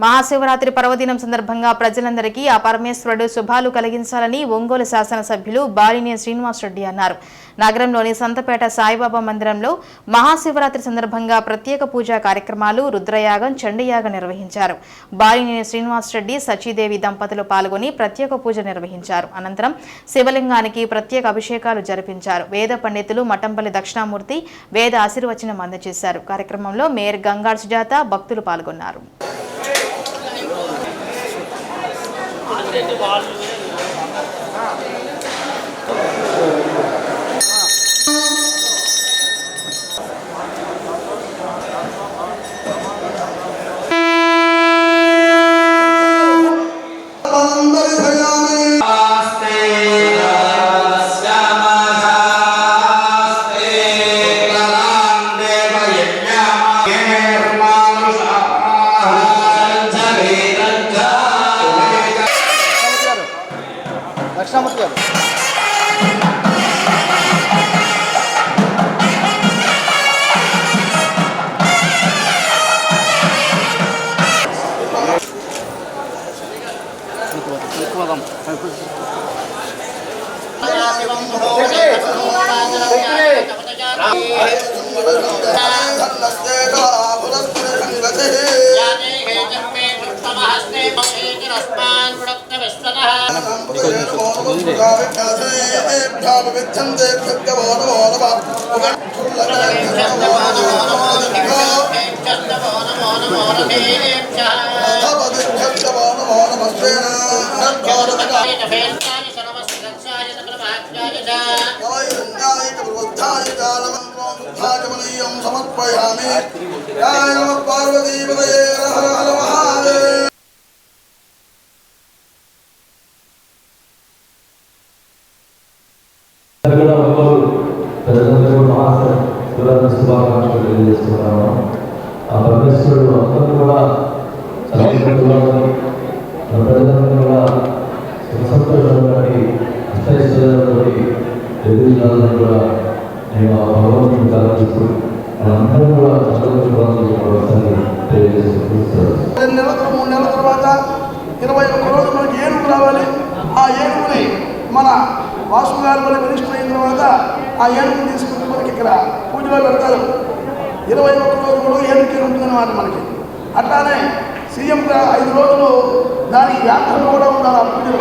మహాశివరాత్రి పర్వదినం సందర్భంగా ప్రజలందరికీ ఆ పరమేశ్వరుడు శుభాలు కలిగించాలని ఒంగోలు శాసనసభ్యులు బాలినేని శ్రీనివాసరెడ్డి అన్నారు. నగరంలోని సంతపేట సాయిబాబా మందిరంలో మహాశివరాత్రి సందర్భంగా ప్రత్యేక పూజా కార్యక్రమాలు, రుద్రయాగం, చండీయాగం నిర్వహించారు. బాలినేని శ్రీనివాసరెడ్డి, సచీదేవి దంపతులు పాల్గొని ప్రత్యేక పూజ నిర్వహించారు. అనంతరం శివలింగానికి ప్రత్యేక అభిషేకాలు జరిపించారు. వేద పండితులు మఠంపల్లి దక్షిణామూర్తి వేద ఆశీర్వచనం అందజేశారు. కార్యక్రమంలో మేయర్ గంగాడ్ సుజాత, భక్తులు పాల్గొన్నారు. దక్షిణామూర్తి గారు శుభాకాంక్షలు తెలియజేస్తున్నాను. ఆ పరమేశ్వరుడు అందరూ కూడా ప్రజలందరూ కూడా సంతోషంగా అష్టైశ్వర్యాలతో ఎదురుజాలని కూడా నేను ఆ భగవంతుని ప్రార్థిస్తూ వాళ్ళందరూ కూడా ఒకసారి తెలియజేస్తున్నాను. 2 నెలల 3 నెలల తర్వాత 21 రోజులు మనకి ఏనుగు రావాలి. ఆ ఏనుగుని మన వాసు గారు వల్ల మినిస్టర్ అయిన తర్వాత ఆ ఏనుగుని తీసుకుని మనకి ఇక్కడ పూజలో పెడతారు. 21 రోజులు ఏనుగుకి ఉంటుందన్నమాట మనకి. అట్లానే సీఎంగా 5 రోజులు దానికి వ్యాఖ్యలు కూడా ఉండాలి ఆ పూజలో.